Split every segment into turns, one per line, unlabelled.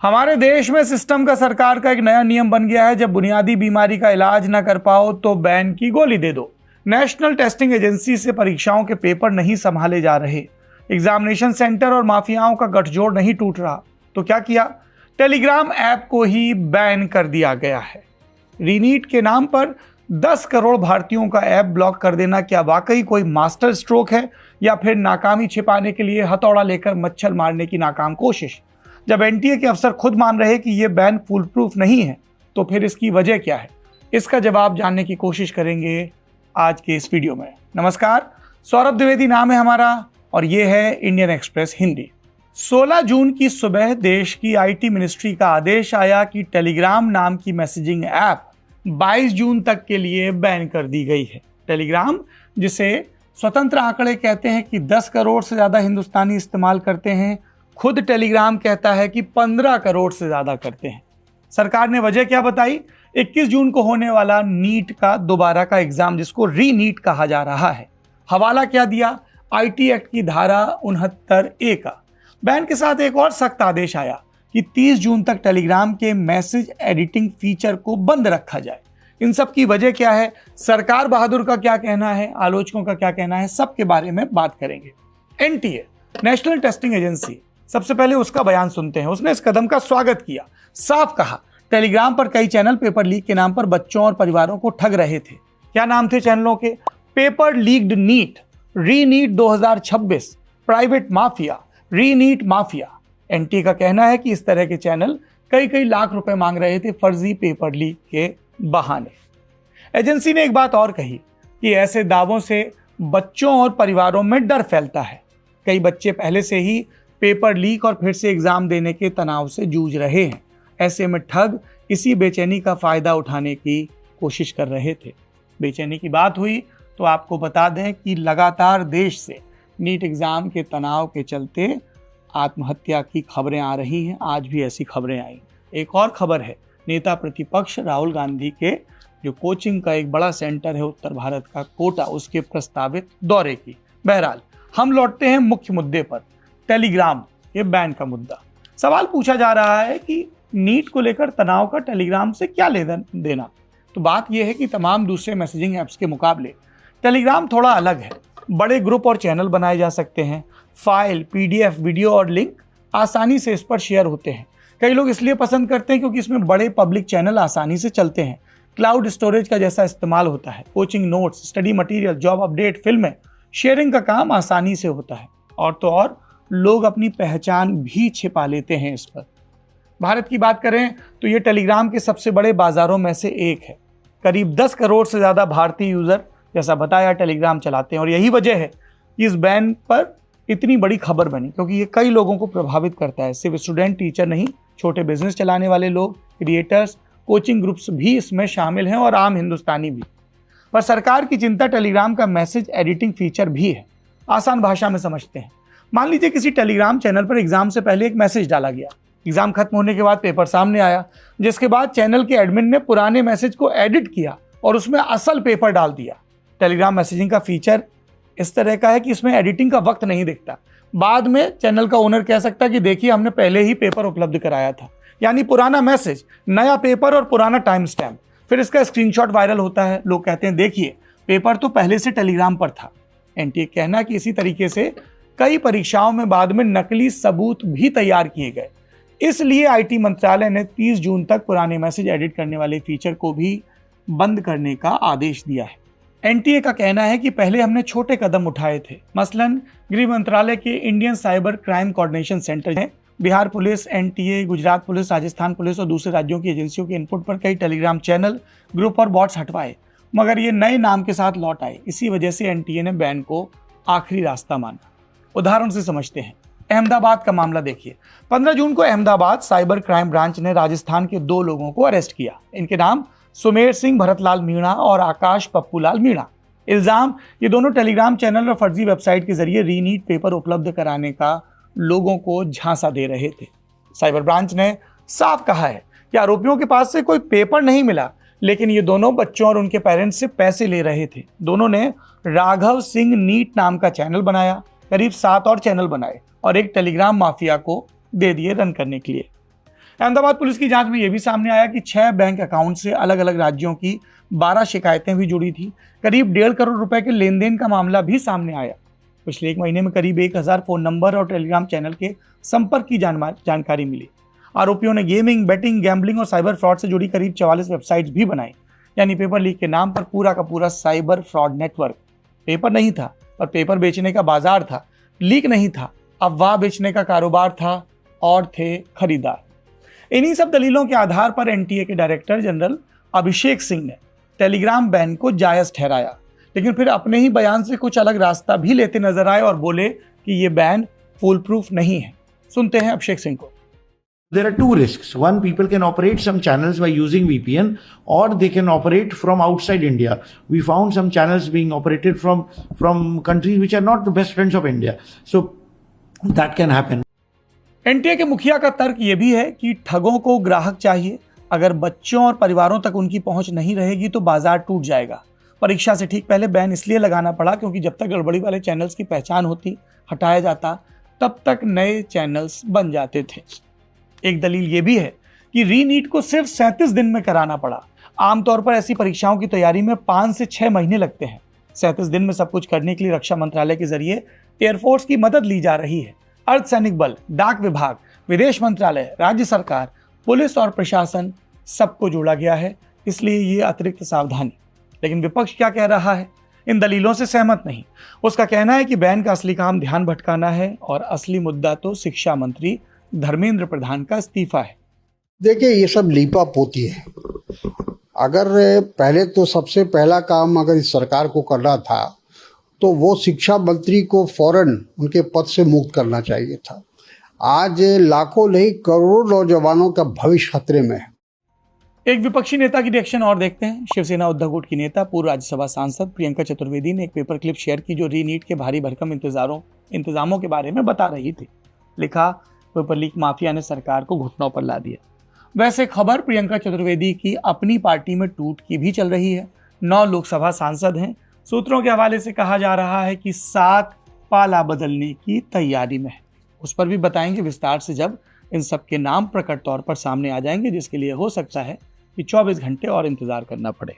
हमारे देश में सिस्टम का सरकार का एक नया नियम बन गया है, जब बुनियादी बीमारी का इलाज ना कर पाओ तो बैन की गोली दे दो। नेशनल टेस्टिंग एजेंसी से परीक्षाओं के पेपर नहीं संभाले जा रहे, एग्जामिनेशन सेंटर और माफियाओं का गठजोड़ नहीं टूट रहा, तो क्या किया? टेलीग्राम ऐप को ही बैन कर दिया गया है। रीनीट के नाम पर 10 करोड़ भारतीयों का ऐप ब्लॉक कर देना क्या वाकई कोई मास्टर स्ट्रोक है, या फिर नाकामी छिपाने के लिए हथौड़ा लेकर मच्छर मारने की नाकाम कोशिश? जब एनटीए के अफसर खुद मान रहे कि यह बैन फुल प्रूफ नहीं है, तो फिर इसकी वजह क्या है? इसका जवाब जानने की कोशिश करेंगे आज के इस वीडियो में। नमस्कार, सौरभ द्विवेदी नाम है हमारा और ये है इंडियन एक्सप्रेस हिंदी। 16 जून की सुबह देश की आईटी मिनिस्ट्री का आदेश आया कि टेलीग्राम नाम की मैसेजिंग ऐप 22 जून तक के लिए बैन कर दी गई है। टेलीग्राम, जिसे स्वतंत्र आंकड़े कहते हैं कि 10 करोड़ से ज्यादा हिंदुस्तानी इस्तेमाल करते हैं, खुद टेलीग्राम कहता है कि 15 करोड़ से ज्यादा करते हैं। सरकार ने वजह क्या बताई? 21 जून को होने वाला नीट का दोबारा का एग्जाम, जिसको री नीट कहा जा रहा है। हवाला क्या दिया? आईटी एक्ट की धारा 69A का। बैन के साथ एक और सख्त आदेश आया कि 30 जून तक टेलीग्राम के मैसेज एडिटिंग फीचर को बंद रखा जाए। इन सब की वजह क्या है? सरकार बहादुर का क्या कहना है? आलोचकों का क्या कहना है? सबके बारे में बात करेंगे। एनटीए, नेशनल टेस्टिंग एजेंसी, सबसे पहले उसका बयान सुनते हैं। उसने इस कदम का स्वागत किया, साफ कहा टेलीग्राम पर कई चैनल पेपर लीक के नाम पर बच्चों और परिवारों को ठग रहे थे। क्या नाम थे चैनलों के? पेपर लीक्ड नीट, री नीट 2026, प्राइवेट माफिया, री नीट माफिया। एनटीए का कहना है कि इस तरह के चैनल कई लाख रुपए मांग रहे थे फर्जी पेपर लीक के बहाने। एजेंसी ने एक बात और कही कि ऐसे दावों से बच्चों और परिवारों में डर फैलता है। कई बच्चे पहले से ही पेपर लीक और फिर से एग्जाम देने के तनाव से जूझ रहे हैं। ऐसे में ठग इसी बेचैनी का फायदा उठाने की कोशिश कर रहे थे। बेचैनी की बात हुई तो आपको बता दें कि लगातार देश से नीट एग्जाम के तनाव के चलते आत्महत्या की खबरें आ रही हैं। आज भी ऐसी खबरें आई। एक और खबर है नेता प्रतिपक्ष राहुल गांधी के जो कोचिंग का एक बड़ा सेंटर है उत्तर भारत का कोटा, उसके प्रस्तावित दौरे की। बहरहाल हम लौटते हैं मुख्य मुद्दे पर, टेलीग्राम ये बैन का मुद्दा। सवाल पूछा जा रहा है कि नीट को लेकर तनाव का टेलीग्राम से क्या लेना देना? तो बात यह है कि तमाम दूसरे मैसेजिंग ऐप्स के मुकाबले टेलीग्राम थोड़ा अलग है। बड़े ग्रुप और चैनल बनाए जा सकते हैं। फाइल, पीडीएफ, वीडियो और लिंक आसानी से इस पर शेयर होते हैं। कई लोग इसलिए पसंद करते हैं क्योंकि इसमें बड़े पब्लिक चैनल आसानी से चलते हैं। क्लाउड स्टोरेज का जैसा इस्तेमाल होता है। Coaching notes, study material, job update, फिल्में, शेयरिंग का काम आसानी से होता है। और तो और लोग अपनी पहचान भी छिपा लेते हैं इस पर। भारत की बात करें तो ये टेलीग्राम के सबसे बड़े बाजारों में से एक है। करीब 10 करोड़ से ज़्यादा भारतीय यूज़र, जैसा बताया, टेलीग्राम चलाते हैं। और यही वजह है कि इस बैन पर इतनी बड़ी खबर बनी, क्योंकि ये कई लोगों को प्रभावित करता है। सिर्फ स्टूडेंट, टीचर नहीं, छोटे बिजनेस चलाने वाले लोग, क्रिएटर्स, कोचिंग ग्रुप्स भी इसमें शामिल हैं और आम हिंदुस्तानी भी। पर सरकार की चिंता टेलीग्राम का मैसेज एडिटिंग फीचर भी है। आसान भाषा में समझते हैं। मान लीजिए किसी टेलीग्राम चैनल पर एग्जाम से पहले एक मैसेज डाला गया। एग्जाम खत्म होने के बाद पेपर सामने आया, जिसके बाद चैनल के एडमिन ने पुराने मैसेज को एडिट किया और उसमें असल पेपर डाल दिया। टेलीग्राम मैसेजिंग का फीचर इस तरह का है कि इसमें एडिटिंग का वक्त नहीं दिखता। बाद में चैनल का ओनर कह सकता है कि देखिए, हमने पहले ही पेपर उपलब्ध कराया था। यानी पुराना मैसेज, नया पेपर और पुराना टाइम स्टैम्प। फिर इसका स्क्रीनशॉट वायरल होता है। लोग कहते हैं देखिए, पेपर तो पहले से टेलीग्राम पर था। एनटीए कहना है कि इसी तरीके से कई परीक्षाओं में बाद में नकली सबूत भी तैयार किए गए। इसलिए आईटी मंत्रालय ने 30 जून तक पुराने मैसेज एडिट करने वाले फीचर को भी बंद करने का आदेश दिया है। एनटीए का कहना है कि पहले हमने छोटे कदम उठाए थे। मसलन गृह मंत्रालय के Indian cyber crime coordination centre है, Bihar police, NTA, Gujarat police, Rajasthan police और दूसरे राज्यों की एजेंसियों के इनपुट पर कई टेलीग्राम चैनल, ग्रुप और बॉट्स हटवाए, मगर ये नए नाम के साथ लौट आए। इसी वजह से एनटीए ने बैन को आखिरी रास्ता माना। उदाहरण से समझते हैं। अहमदाबाद का मामला देखिए। 15 जून को अहमदाबाद साइबर क्राइम ब्रांच ने राजस्थान के 2 लोगों को अरेस्ट किया। इनके नाम सुमेर सिंह भरतलाल मीणा और आकाश पप्पूलाल मीणा। इल्जाम, ये दोनों टेलीग्राम चैनल और फर्जी वेबसाइट के जरिए रीनीट पेपर उपलब्ध कराने का लोगों को झांसा दे रहे थे। साइबर ब्रांच ने साफ कहा है कि आरोपियों के पास से कोई पेपर नहीं मिला, लेकिन ये दोनों बच्चों और उनके पेरेंट्स से पैसे ले रहे थे। दोनों ने राघव सिंह नीट नाम का चैनल बनाया, करीब 7 और चैनल बनाए और एक टेलीग्राम माफिया को दे दिए रन करने के लिए। अहमदाबाद पुलिस की जांच में यह भी सामने आया कि 6 बैंक अकाउंट से अलग अलग राज्यों की 12 शिकायतें भी जुड़ी थी। करीब 1.5 करोड़ रुपए के लेन देन का मामला भी सामने आया। पिछले 1 महीने में करीब 1000 फोन नंबर और टेलीग्राम चैनल के संपर्क की जानकारी मिली। आरोपियों ने गेमिंग, बेटिंग, गैम्बलिंग और साइबर फ्रॉड से जुड़ी करीब 44 वेबसाइट्स भी बनाई। यानी पेपर लीक के नाम पर पूरा का पूरा साइबर फ्रॉड नेटवर्क। पेपर नहीं था, पर पेपर बेचने का बाजार था। लीक नहीं था, अफवाह बेचने का कारोबार था और थे खरीदार। इन्हीं सब दलीलों के आधार पर एनटीए के डायरेक्टर जनरल अभिषेक सिंह ने टेलीग्राम बैन को जायज ठहराया, लेकिन फिर अपने ही बयान से कुछ अलग रास्ता भी लेते नजर आए और बोले कि यह बैन फुल प्रूफ नहीं है। सुनते हैं अभिषेक सिंह को।
There are two risks. One, people can operate some channels by using VPN, or they can operate from outside India. We found some channels being operated from countries which are not the best friends of India. So that can happen.
NTA के मुखिया का तर्क यह भी है कि ठगों को ग्राहक चाहिए। अगर बच्चों और परिवारों तक उनकी पहुंच नहीं रहेगी तो बाजार टूट जाएगा। परीक्षा से ठीक पहले बैन इसलिए लगाना पड़ा क्योंकि जब तक गड़बड़ी वाले चैनल्स की पहचान होती, हटाया जाता, तब तक नए चैनल्स बन जाते थे। एक दलील यह भी है कि रीनीट को सिर्फ 37 दिन में कराना पड़ा। आमतौर पर ऐसी परीक्षाओं की तैयारी में 5 से 6 महीने लगते हैं। 37 दिन में सब कुछ करने के लिए रक्षा मंत्रालय के जरिए एयरफोर्स की मदद ली जा रही है। अर्धसैनिक बल, डाक विभाग, विदेश मंत्रालय, राज्य सरकार, पुलिस और प्रशासन सबको जोड़ा गया है, इसलिए ये अतिरिक्त सावधानी। लेकिन विपक्ष क्या कह रहा है? इन दलीलों से सहमत नहीं। उसका कहना है कि बैन का असली काम ध्यान भटकाना है और असली मुद्दा तो शिक्षा मंत्री धर्मेंद्र प्रधान का इस्तीफा है।
देखिए, ये सब लीपा पोती है। अगर पहले तो सबसे पहला काम अगर इस सरकार को करना था तो वो शिक्षा मंत्री को फौरन उनके पद से मुक्त करना चाहिए था। आज लाखों नहीं करोड़ों नौजवानों का भविष्य खतरे में है।
एक विपक्षी नेता की रिएक्शन और देखते हैं। शिवसेना उद्धव गुट की नेता पूर्व राज्यसभा सांसद प्रियंका चतुर्वेदी ने एक पेपर क्लिप शेयर की जो रीनीट के भारी भरकम इंतजामों के बारे में बता रही थी। लिखा, पेपर लीक माफिया ने सरकार को घुटनों पर ला दिया। वैसे खबर प्रियंका चतुर्वेदी की अपनी पार्टी में टूट की भी चल रही है। 9 लोकसभा सांसद हैं। सूत्रों के हवाले से कहा जा रहा है कि 7 पाला बदलने की तैयारी में है। उस पर भी बताएंगे विस्तार से जब इन सब के नाम प्रकट तौर पर सामने आ जाएंगे, जिसके लिए हो सकता है कि 24 घंटे और इंतजार करना पड़े।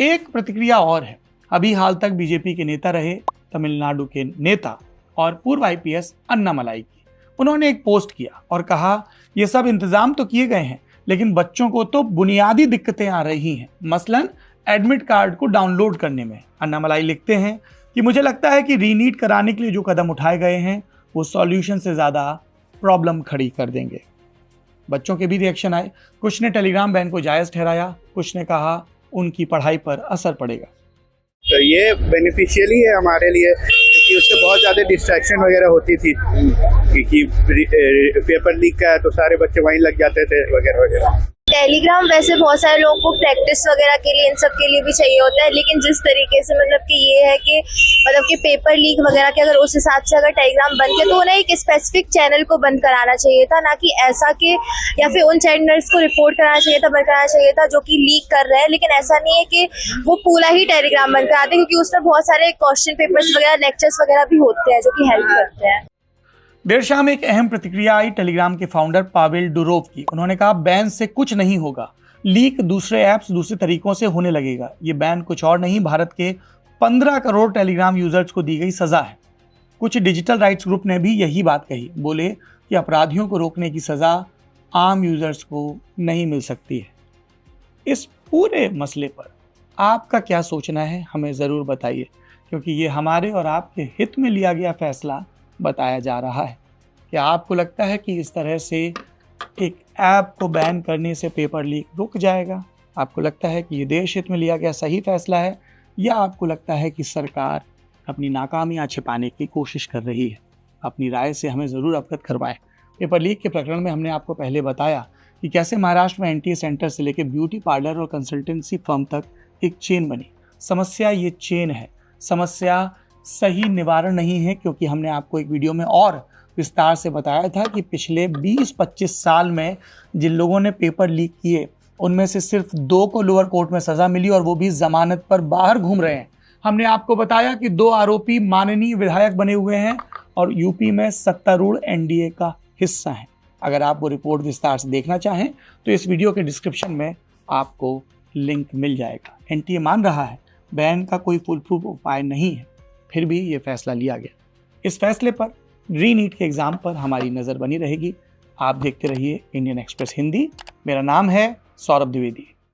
एक प्रतिक्रिया और है। अभी हाल तक बीजेपी के नेता रहे तमिलनाडु के नेता और पूर्व आईपीएस अन्नामलाई की। उन्होंने एक पोस्ट किया और कहा, ये सब इंतजाम तो किए गए हैं, लेकिन बच्चों को तो बुनियादी दिक्कतें आ रही हैं, मसलन एडमिट कार्ड को डाउनलोड करने में। अन्नामलाई लिखते हैं कि मुझे लगता है कि रीनीट कराने के लिए जो कदम उठाए गए हैं वो सॉल्यूशन से ज़्यादा प्रॉब्लम खड़ी कर देंगे। बच्चों के भी रिएक्शन आए। कुछ ने टेलीग्राम बैन को जायज़ ठहराया, कुछ ने कहा उनकी पढ़ाई पर असर पड़ेगा।
तो ये बेनिफिशियली है हमारे लिए, क्योंकि उससे बहुत ज़्यादा डिस्ट्रैक्शन वगैरह होती थी कि पेपर लीक का है तो सारे बच्चे वहीं लग जाते थे वगैरह वगैरह।
टेलीग्राम वैसे बहुत सारे लोगों को प्रैक्टिस वगैरह के लिए इन सब के लिए भी चाहिए होता है, लेकिन जिस तरीके से मतलब कि ये है कि पेपर लीक वगैरह के अगर उस हिसाब से अगर टेलीग्राम बंद किया तो उन्हें एक स्पेसिफिक चैनल को बंद कराना चाहिए था, ना कि ऐसा कि या फिर उन चैनल्स को रिपोर्ट कराना चाहिए था, बंद कराना चाहिए था जो कि लीक कर रहे हैं। लेकिन ऐसा नहीं है कि वो पूरा ही टेलीग्राम बंद कराते, क्योंकि उसमें बहुत सारे क्वेश्चन पेपर्स वगैरह, लेक्चर्स वगैरह भी होते हैं जो कि हेल्प करते हैं।
देर शाम एक अहम प्रतिक्रिया आई टेलीग्राम के फाउंडर पावेल डुरोव की। उन्होंने कहा, बैन से कुछ नहीं होगा, लीक दूसरे ऐप्स दूसरे तरीकों से होने लगेगा। ये बैन कुछ और नहीं, भारत के 15 करोड़ टेलीग्राम यूजर्स को दी गई सजा है। कुछ डिजिटल राइट्स ग्रुप ने भी यही बात कही। बोले कि अपराधियों को रोकने की सजा आम यूजर्स को नहीं मिल सकती है। इस पूरे मसले पर आपका क्या सोचना है हमें ज़रूर बताइए, क्योंकि ये हमारे और आपके हित में लिया गया फैसला बताया जा रहा है। क्या आपको लगता है कि इस तरह से एक ऐप को बैन करने से पेपर लीक रुक जाएगा? आपको लगता है कि ये देश हित में लिया गया सही फैसला है, या आपको लगता है कि सरकार अपनी नाकामियां छिपाने की कोशिश कर रही है? अपनी राय से हमें ज़रूर अवगत करवाएं। पेपर लीक के प्रकरण में हमने आपको पहले बताया कि कैसे महाराष्ट्र में एनटीए सेंटर से लेकर ब्यूटी पार्लर और कंसल्टेंसी फर्म तक एक चेन बनी। समस्या ये चेन है, समस्या सही निवारण नहीं है, क्योंकि हमने आपको एक वीडियो में और विस्तार से बताया था कि पिछले 20-25 साल में जिन लोगों ने पेपर लीक किए उनमें से सिर्फ 2 को लोअर कोर्ट में सज़ा मिली, और वो भी जमानत पर बाहर घूम रहे हैं। हमने आपको बताया कि 2 आरोपी माननीय विधायक बने हुए हैं और यूपी में सत्तारूढ़ एनडीए का हिस्सा हैं। अगर आप वो रिपोर्ट विस्तार से देखना चाहें तो इस वीडियो के डिस्क्रिप्शन में आपको लिंक मिल जाएगा। एनटीए मान रहा है बैन का कोई फुल प्रूफ उपाय नहीं है, फिर भी ये फैसला लिया गया। इस फैसले पर री-नीट के एग्ज़ाम पर हमारी नज़र बनी रहेगी। आप देखते रहिए इंडियन एक्सप्रेस हिंदी। मेरा नाम है सौरभ द्विवेदी।